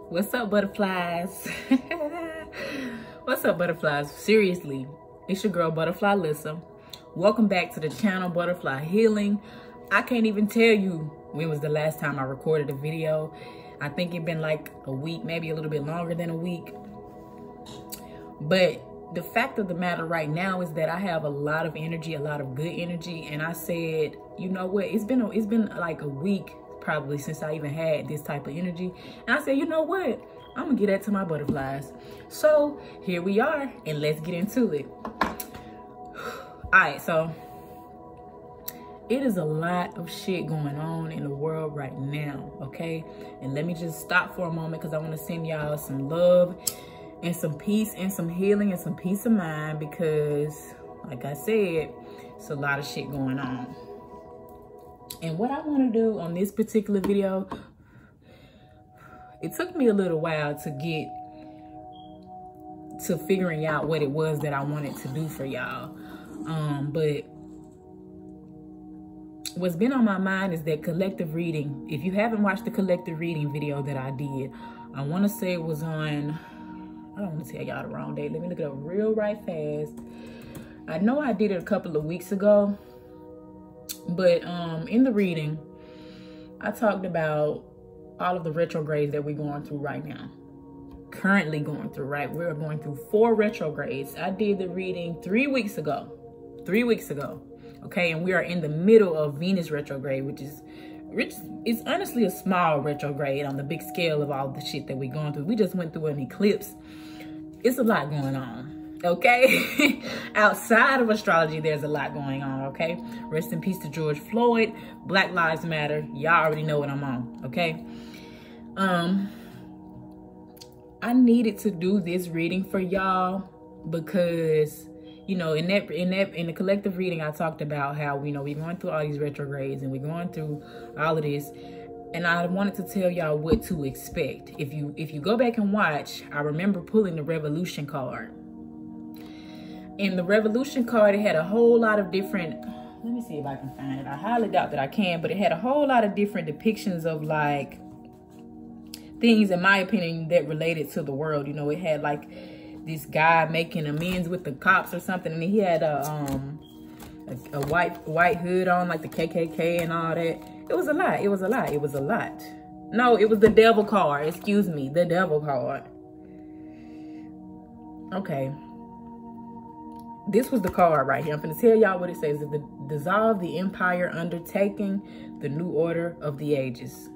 What's up, butterflies? What's up, butterflies? Seriously, it's your girl, Butterfly Lissa. Welcome back to the channel, Butterfly Healing. I can't even tell you when was the last time I recorded a video. I think it's been like a week, maybe a little bit longer than a week. But the fact of the matter right now is that I have a lot of energy, a lot of good energy. And I said, you know what? It's been like a week probably since I even had this type of energy. And I said, you know what? I'm gonna get that to my butterflies. So here we are, and let's get into it. All right, so it is a lot of shit going on in the world right now, okay? And let me just stop for a moment because I want to send y'all some love and some peace and some healing and some peace of mind, because like I said, it's a lot of shit going on. And what I want to do on this particular video, it took me a little while to get to figuring out what it was that I wanted to do for y'all. But what's been on my mind is that collective reading. If you haven't watched the collective reading video that I did, I want to say it was on, I don't want to tell y'all the wrong date. Let me look it up real right fast. I know I did it a couple of weeks ago, but in the reading, I talked about all of the retrogrades that we're going through right now. Currently going through, right? We're going through 4 retrogrades. I did the reading 3 weeks ago. 3 weeks ago. Okay, and we are in the middle of Venus retrograde, which is honestly a small retrograde on the big scale of all the shit that we're going through. We just went through an eclipse. It's a lot going on, okay? Outside of astrology, there's a lot going on, okay? Rest in peace to George Floyd. Black Lives Matter. Y'all already know what I'm on, okay? I needed to do this reading for y'all because, you know, in the collective reading, I talked about how, you know, we're going through all these retrogrades and we're going through all of this. And I wanted to tell y'all what to expect. If you go back and watch, I remember pulling the Revolution card. In the Revolution card, it had a whole lot of different, let me see if I can find it. I highly doubt that I can, but it had a whole lot of different depictions of like things, in my opinion, that related to the world. You know, it had like this guy making amends with the cops or something, and he had a white hood on, like the KKK and all that. It was a lot. It was a lot. It was a lot. No, it was the devil card. Excuse me, the devil card. Okay. This was the card right here. I'm going to tell y'all what it says. Dissolve the empire undertaking the new order of the ages.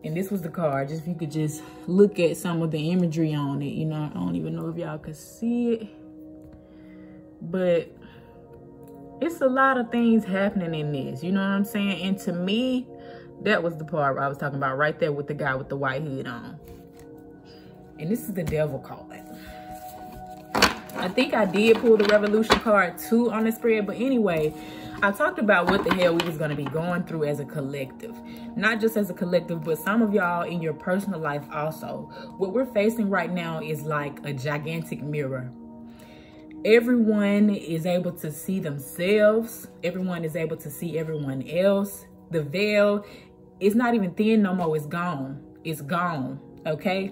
And this was the card. Just if you could just look at some of the imagery on it. You know, I don't even know if y'all could see it. But it's a lot of things happening in this. You know what I'm saying? And to me, that was the part where I was talking about right there with the guy with the white hood on. And this is the devil card. I think I did pull the Revolution card too on the spread. But anyway, I talked about what the hell we was going to be going through as a collective. Not just as a collective, but some of y'all in your personal life also. What we're facing right now is like a gigantic mirror. Everyone is able to see themselves. Everyone is able to see everyone else. The veil is not even thin no more. It's gone. It's gone. Okay?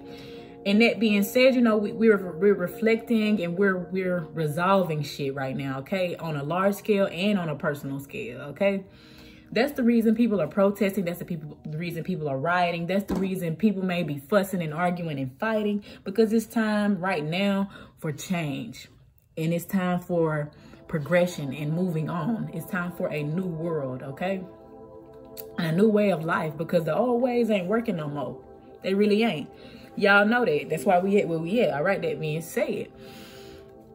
And that being said, you know, we're reflecting and we're resolving shit right now, okay? On a large scale and on a personal scale, okay? That's the reason people are protesting. That's the reason people are rioting. That's the reason people may be fussing and arguing and fighting, because it's time right now for change. And it's time for progression and moving on. It's time for a new world, okay? And a new way of life, because the old ways ain't working no more. They really ain't. Y'all know that. That's why we at where we at. All right, that being said,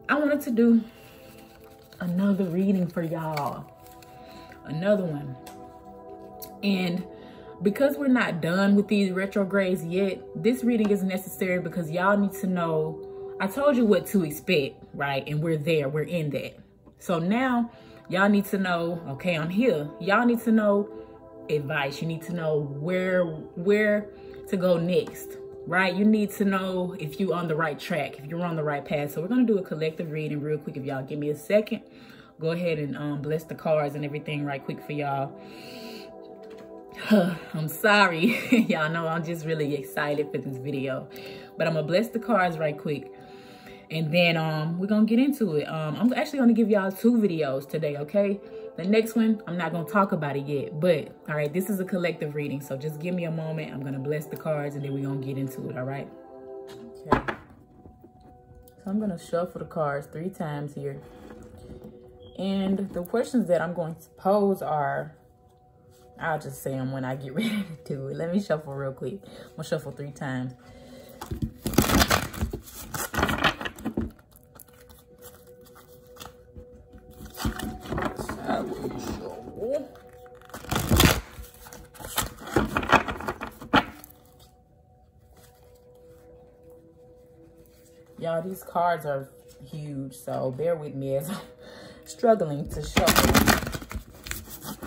I wanted to do another reading for y'all. Another one. And because we're not done with these retrogrades yet, this reading is necessary because y'all need to know. I told you what to expect, right? And we're there. We're in that. So now y'all need to know, okay, I'm here. Y'all need to know advice. You need to know where to go next. Right? You need to know if you're on the right track, if you're on the right path. So we're going to do a collective reading real quick. If y'all give me a second, go ahead and bless the cards and everything right quick for y'all. I'm sorry. Y'all know I'm just really excited for this video. But I'm going to bless the cards right quick. And then we're going to get into it. I'm actually going to give y'all 2 videos today, okay? The next one, I'm not going to talk about it yet. But, all right, this is a collective reading. So just give me a moment. I'm going to bless the cards and then we're going to get into it, all right? Okay. So I'm going to shuffle the cards 3 times here. And the questions that I'm going to pose are, I'll just say them when I get ready to do it. Let me shuffle real quick. I'm going to shuffle 3 times. Y'all, these cards are huge, so bear with me as I'm struggling to shuffle.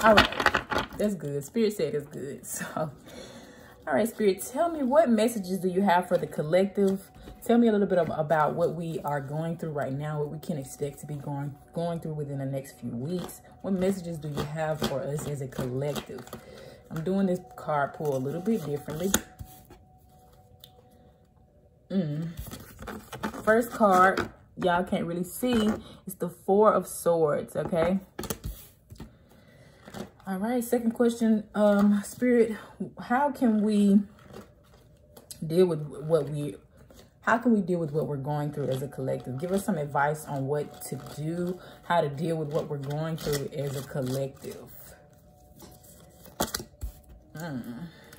All right, that's good. Spirit said it's good. So, all right, Spirit, tell me, what messages do you have for the collective? Tell me a little bit about what we are going through right now, what we can expect to be going through within the next few weeks. What messages do you have for us as a collective? I'm doing this card pull a little bit differently. First card, y'all can't really see, it's the 4 of Swords, okay? All right, second question, Spirit, how can we deal with what we're going through as a collective? Give us some advice on what to do, how to deal with what we're going through as a collective.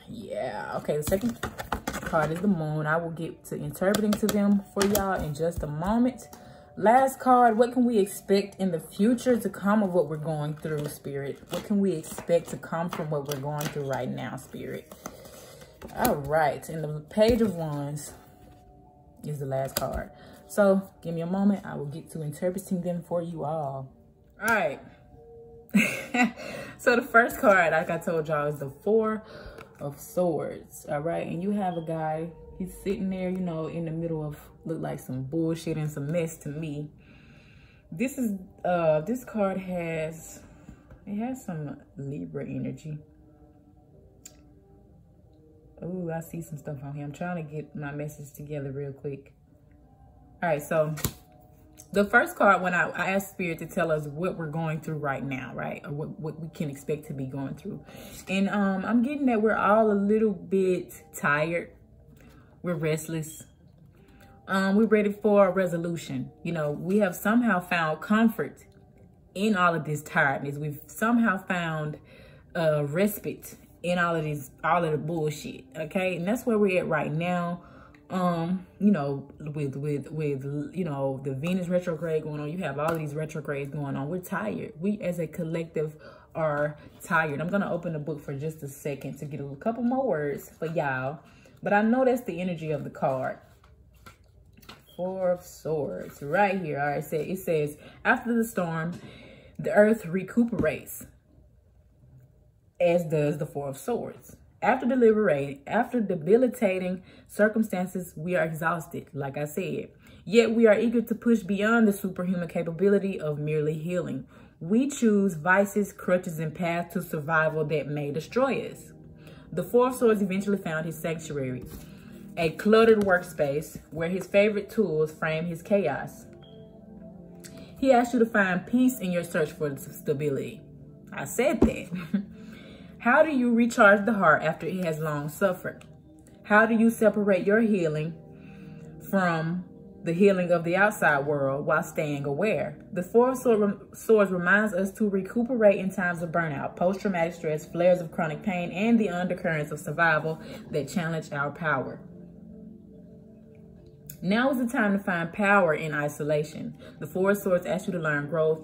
Yeah, okay, the second card is the Moon. I will get to interpreting to them for y'all in just a moment. Last card, what can we expect in the future to come of what we're going through, Spirit? What can we expect to come from what we're going through right now, Spirit? All right, and the Page of Wands is the last card. So give me a moment. I will get to interpreting them for you all. All right. So the first card, like I told y'all, is the 4 of Swords. All right. And you have a guy, he's sitting there, you know, in the middle of, look like some bullshit and some mess to me. This is, this card has some Libra energy. Oh, I see some stuff on here. I'm trying to get my message together real quick. All right, so the first card, when I asked Spirit to tell us what we're going through right now, right? Or what we can expect to be going through. And I'm getting that we're all a little bit tired. We're restless. We're ready for a resolution. You know, we have somehow found comfort in all of this tiredness. We've somehow found respite in all of the bullshit, okay? And that's where we're at right now. You know, with you know, the Venus retrograde going on, you have all of these retrogrades going on. We're tired. We as a collective are tired. I'm gonna open the book for just a second to get a couple more words for y'all, but I know that's the energy of the card. 4 of Swords right here. All right, it says, after the storm, the earth recuperates, as does the 4 of Swords. After debilitating circumstances, we are exhausted, like I said. Yet we are eager to push beyond the superhuman capability of merely healing. We choose vices, crutches, and paths to survival that may destroy us. The 4 of Swords eventually found his sanctuary, a cluttered workspace where his favorite tools frame his chaos. He asks you to find peace in your search for stability. I said that. How do you recharge the heart after it has long suffered? How do you separate your healing from the healing of the outside world while staying aware? The 4 of Swords reminds us to recuperate in times of burnout, post-traumatic stress, flares of chronic pain, and the undercurrents of survival that challenge our power. Now is the time to find power in isolation. The 4 of Swords asks you to learn growth,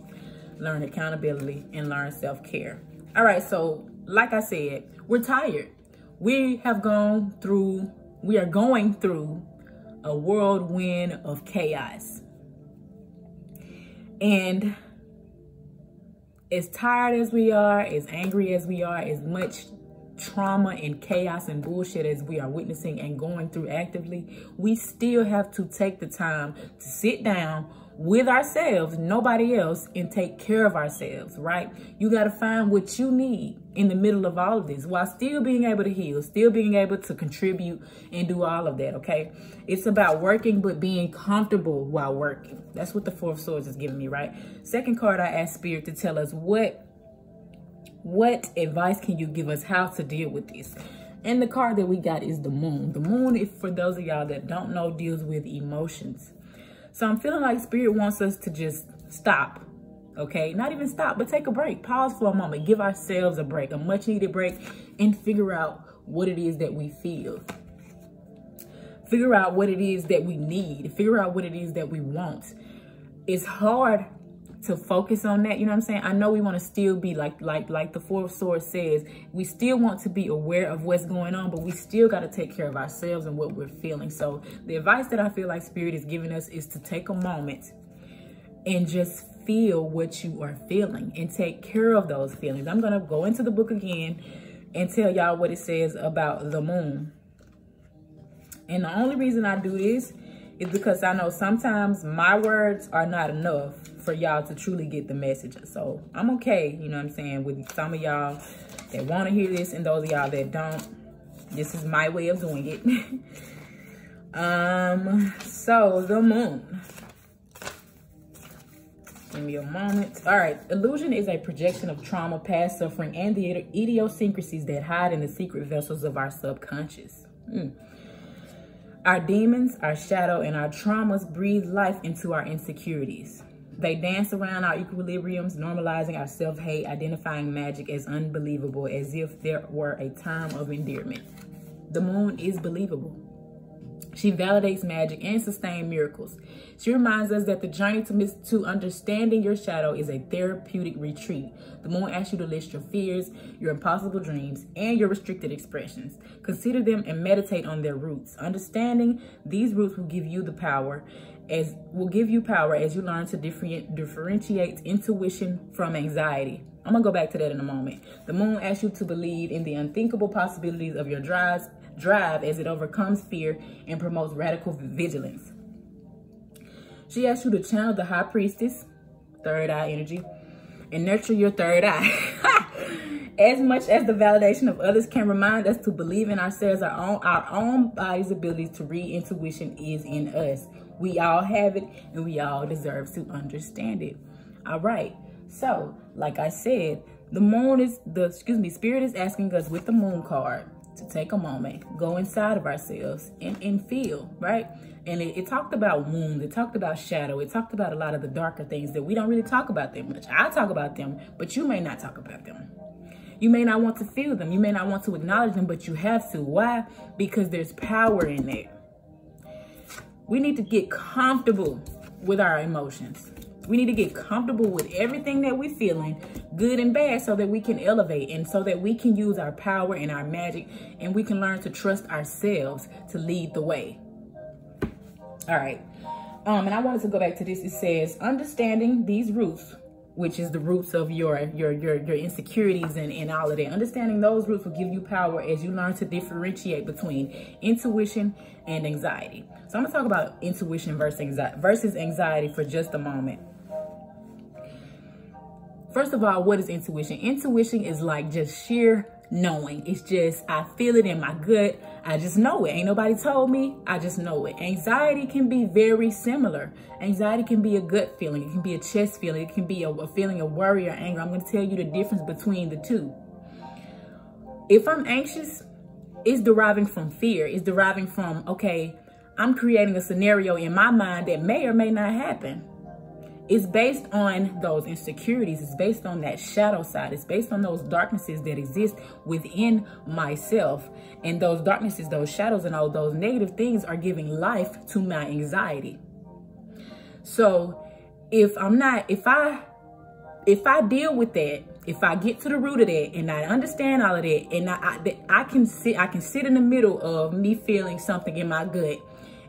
learn accountability, and learn self-care. All right, so like I said, we're tired. We are going through a whirlwind of chaos. And as tired as we are, as angry as we are, as much trauma and chaos and bullshit as we are witnessing and going through actively, we still have to take the time to sit down with ourselves, nobody else, and take care of ourselves, right? You got to find what you need in the middle of all of this while still being able to heal, still being able to contribute and do all of that, okay? It's about working, but being comfortable while working. That's what the Four of Swords is giving me, right? Second card, I asked Spirit to tell us what advice can you give us how to deal with this? And the card that we got is the Moon. The Moon, if for those of y'all that don't know, deals with emotions. So I'm feeling like Spirit wants us to just stop, okay? Not even stop, but take a break. Pause for a moment. Give ourselves a break, a much needed break, and figure out what it is that we feel. Figure out what it is that we need. Figure out what it is that we want. It's hard to focus on that, you know what I'm saying? I know we want to still be like the Four of Swords says, we still want to be aware of what's going on, but we still got to take care of ourselves and what we're feeling. So the advice that I feel like Spirit is giving us is to take a moment and just feel what you are feeling and take care of those feelings. I'm going to go into the book again and tell y'all what it says about the Moon. And the only reason I do this is because I know sometimes my words are not enough for y'all to truly get the message. So I'm okay, you know what I'm saying, with some of y'all that want to hear this and those of y'all that don't. This is my way of doing it. So the Moon. Give me a moment. All right. Illusion is a projection of trauma, past suffering, and the idiosyncrasies that hide in the secret vessels of our subconscious. Our demons, our shadow, and our traumas breathe life into our insecurities. They dance around our equilibriums, normalizing our self-hate, identifying magic as unbelievable, as if there were a term of endearment. The Moon is believable. She validates magic and sustains miracles. She reminds us that the journey to understanding your shadow is a therapeutic retreat. The Moon asks you to list your fears, your impossible dreams, and your restricted expressions. Consider them and meditate on their roots. Understanding these roots will give you power as you learn to differentiate intuition from anxiety. I'm gonna go back to that in a moment. The Moon asks you to believe in the unthinkable possibilities of your drive as it overcomes fear and promotes radical vigilance. She asks you to channel the High Priestess, third eye energy, and nurture your third eye. As much as the validation of others can remind us to believe in ourselves, our own body's ability to read intuition is in us. We all have it, and we all deserve to understand it. All right. So, like I said, the Moon is Spirit is asking us with the Moon card to take a moment, go inside of ourselves and feel, right? And it talked about wounds, it talked about shadow, it talked about a lot of the darker things that we don't really talk about that much. I talk about them, but you may not talk about them. You may not want to feel them. You may not want to acknowledge them, but you have to. Why? Because there's power in it. We need to get comfortable with our emotions. We need to get comfortable with everything that we're feeling, good and bad, so that we can elevate and so that we can use our power and our magic, and we can learn to trust ourselves to lead the way. All right. And I wanted to go back to this. It says, understanding these roots, which is the roots of your insecurities and all of that. Understanding those roots will give you power as you learn to differentiate between intuition and anxiety. So I'm gonna talk about intuition versus anxiety for just a moment. First of all, what is intuition? Intuition is like just sheer knowing. It's just, I feel it in my gut. I just know it. Ain't nobody told me. I just know it. Anxiety can be very similar. Anxiety can be a gut feeling. It can be a chest feeling. It can be a feeling of worry or anger. I'm going to tell you the difference between the two. If I'm anxious, it's deriving from fear. It's deriving from, okay, I'm creating a scenario in my mind that may or may not happen. It's based on those insecurities. It's based on that shadow side. It's based on those darknesses that exist within myself. And those darknesses, those shadows, and all those negative things are giving life to my anxiety. So if I deal with that, if I get to the root of that and I understand all of that, and I can sit in the middle of me feeling something in my gut,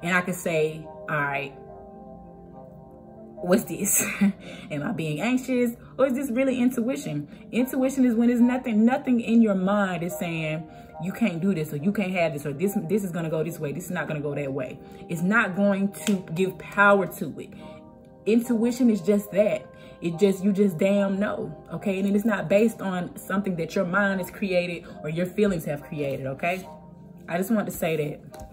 and I can say, all right, what's this? Am I being anxious, or is this really intuition? Intuition is when there's nothing in your mind is saying you can't do this, or you can't have this, or this is going to go this way. This is not going to go that way. It's not going to give power to it. Intuition is just that. You just damn know, okay? And it's not based on something that your mind has created or your feelings have created, okay? I just want to say that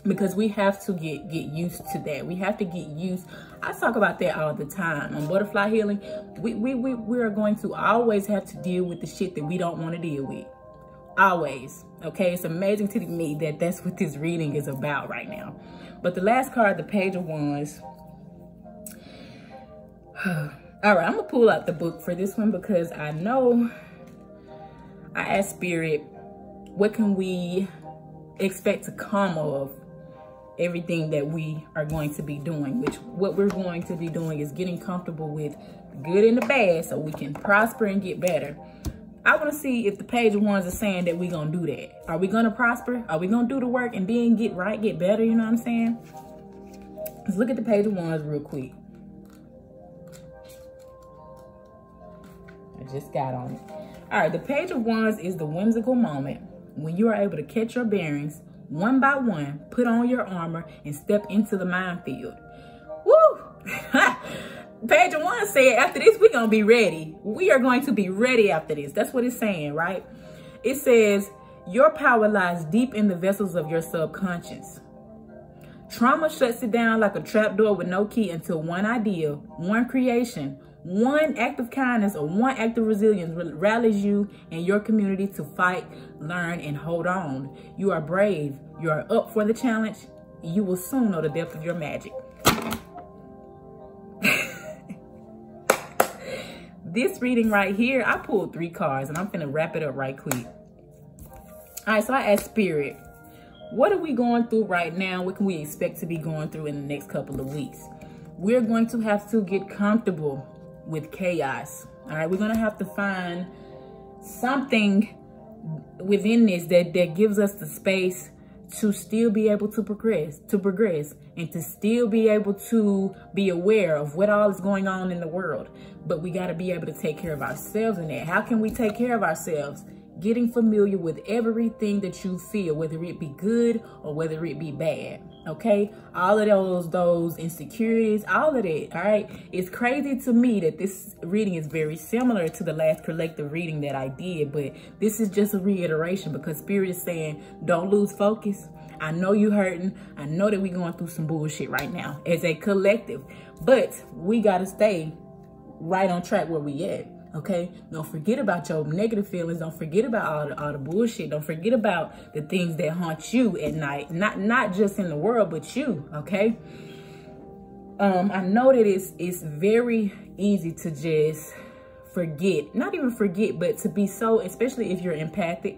because we have to get used to that. We have to get used. I talk about that all the time on butterfly healing. We are going to always have to deal with the shit that we don't want to deal with. Always, okay? It's amazing to me that that's what this reading is about right now. But the last card, the Page of Wands. All right, I'm gonna pull out the book for this one because I know I asked Spirit, what can we expect to come of everything that we are going to be doing? Which what we're going to be doing is getting comfortable with the good and the bad so we can prosper and get better. I want to see if the Page of Wands is saying that we're gonna do that. Are we gonna prosper? Are we gonna do the work and then get right, get better? You know what I'm saying? Let's look at the Page of Wands real quick. I just got on it. All right, the Page of Wands is the whimsical moment when you are able to catch your bearings one by one, put on your armor, and step into the minefield. Woo! Page of Wands said, after this, we're going to be ready. We are going to be ready after this. That's what it's saying, right? It says, your power lies deep in the vessels of your subconscious. Trauma shuts it down like a trapdoor with no key until one idea, one creation, one act of kindness, or one act of resilience rallies you and your community to fight, learn, and hold on. You are brave. You are up for the challenge. You will soon know the depth of your magic. This reading right here, I pulled 3 cards, and I'm finna wrap it up right quick. All right, so I asked Spirit, what are we going through right now? What can we expect to be going through in the next couple of weeks? We're going to have to get comfortable with chaos. All right, we're gonna have to find something within this that gives us the space to still be able to progress, and to still be able to be aware of what all is going on in the world. But we got to be able to take care of ourselves in that. How can we take care of ourselves? Getting familiar with everything that you feel, whether it be good or whether it be bad, okay? All of those insecurities, all of that, all right? It's crazy to me that this reading is very similar to the last collective reading that I did, but this is just a reiteration because Spirit is saying, don't lose focus. I know you hurting. I know that we're going through some bullshit right now as a collective, but we got to stay right on track where we at. Okay, don't forget about your negative feelings. Don't forget about all the bullshit. Don't forget about the things that haunt you at night. Not just in the world, but you. Okay. I know that it's very easy to just forget. Not even forget, but to be so, especially if you're empathic,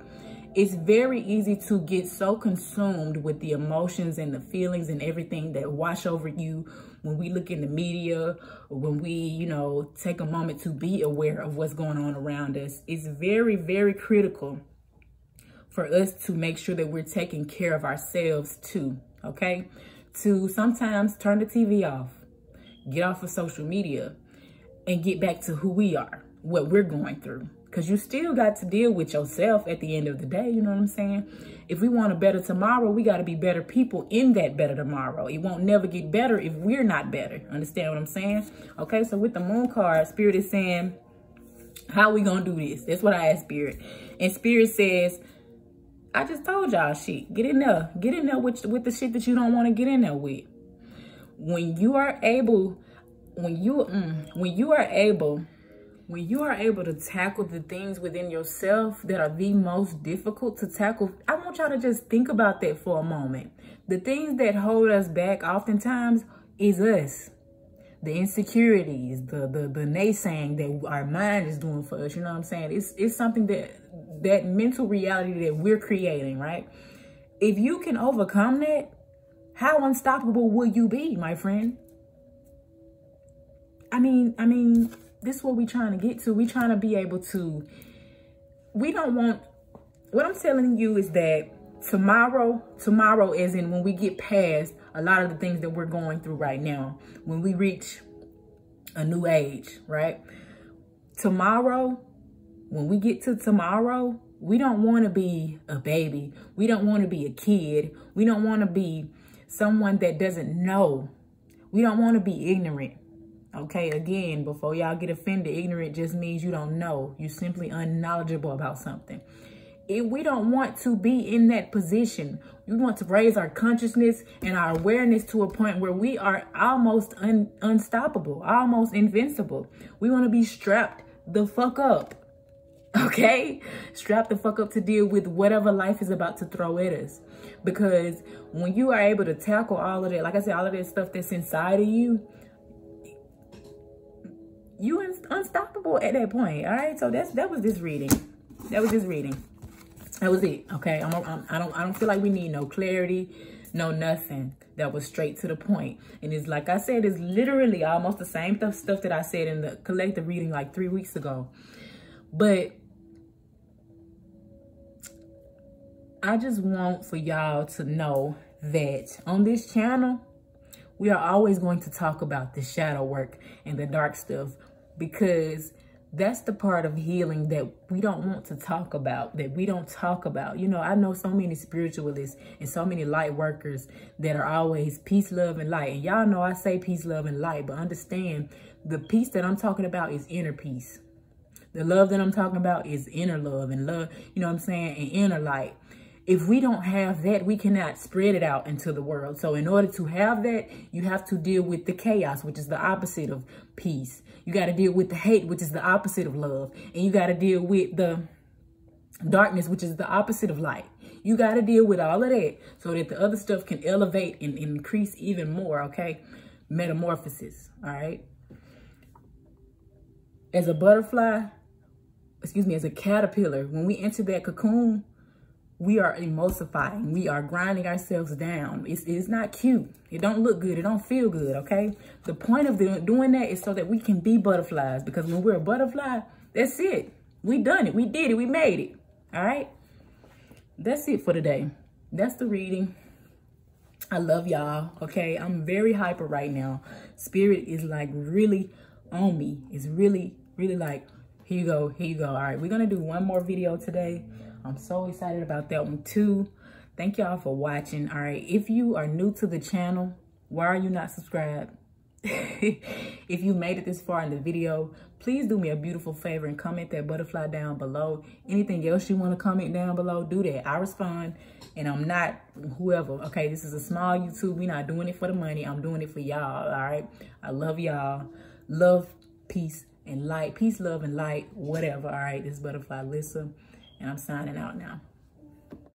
it's very easy to get so consumed with the emotions and the feelings and everything that wash over you when we look in the media, or when we, you know, take a moment to be aware of what's going on around us. It's very, very critical for us to make sure that we're taking care of ourselves too, okay? To sometimes turn the TV off, get off of social media, and get back to who we are, what we're going through. Because you still got to deal with yourself at the end of the day, you know what I'm saying? If we want a better tomorrow, we got to be better people in that better tomorrow. It won't never get better if we're not better. Understand what I'm saying? Okay, so with the Moon card, Spirit is saying, how we gonna do this? That's what I asked Spirit. And Spirit says, I just told y'all shit. Get in there. Get in there with the shit that you don't want to get in there with. When you are able to tackle the things within yourself that are the most difficult to tackle, I want y'all to just think about that for a moment. The things that hold us back oftentimes is us. The insecurities, the naysaying that our mind is doing for us, you know what I'm saying? It's something that mental reality that we're creating, right? If you can overcome that, how unstoppable will you be, my friend? I mean, this is what we're trying to get to. We're trying to be able to, what I'm telling you is that tomorrow as in when we get past a lot of the things that we're going through right now, when we reach a new age, right? Tomorrow, when we get to tomorrow, we don't want to be a baby. We don't want to be a kid. We don't want to be someone that doesn't know. We don't want to be ignorant. Okay, again, before y'all get offended, ignorant just means you don't know. You're simply unknowledgeable about something. If we don't want to be in that position, we want to raise our consciousness and our awareness to a point where we are almost unstoppable, almost invincible. We want to be strapped the fuck up. Okay? Strap the fuck up to deal with whatever life is about to throw at us. Because when you are able to tackle all of that, like I said, all of that stuff that's inside of you, you unstoppable at that point. All right? So that was this reading. That was this reading. That was it. Okay? I don't feel like we need no clarity, no nothing. That was straight to the point. And it's like I said, it's literally almost the same stuff that I said in the collective reading like 3 weeks ago. But I just want for y'all to know that on this channel, we are always going to talk about the shadow work and the dark stuff, because that's the part of healing that we don't want to talk about, that we don't talk about. You know, I know so many spiritualists and so many light workers that are always peace, love, and light. And y'all know I say peace, love, and light, but understand the peace that I'm talking about is inner peace. The love that I'm talking about is inner love and love, you know what I'm saying, and inner light. If we don't have that, we cannot spread it out into the world. So in order to have that, you have to deal with the chaos, which is the opposite of peace. You got to deal with the hate, which is the opposite of love. And you got to deal with the darkness, which is the opposite of light. You got to deal with all of that so that the other stuff can elevate and increase even more, okay? Metamorphosis, all right? As a butterfly, as a caterpillar, when we enter that cocoon, we are emulsifying. We are grinding ourselves down. It's not cute. It don't look good. It don't feel good, okay? The point of doing that is so that we can be butterflies, because when we're a butterfly, that's it. We done it. We did it. We made it, all right? That's it for today. That's the reading. I love y'all, okay? I'm very hyper right now. Spirit is like really on me. It's really, really like, here you go, here you go. All right, we're going to do one more video today. I'm so excited about that one too. Thank y'all for watching. All right, if you are new to the channel, why are you not subscribed? If you made it this far in the video, please do me a beautiful favor and comment that butterfly down below. Anything else you want to comment down below, do that. I respond, and I'm not whoever. Okay, this is a small YouTube. We're not doing it for the money. I'm doing it for y'all. All right, I love y'all. Love, peace, and light. Peace, love, and light, whatever. All right, this is Butterfly Lissa, and I'm signing out now.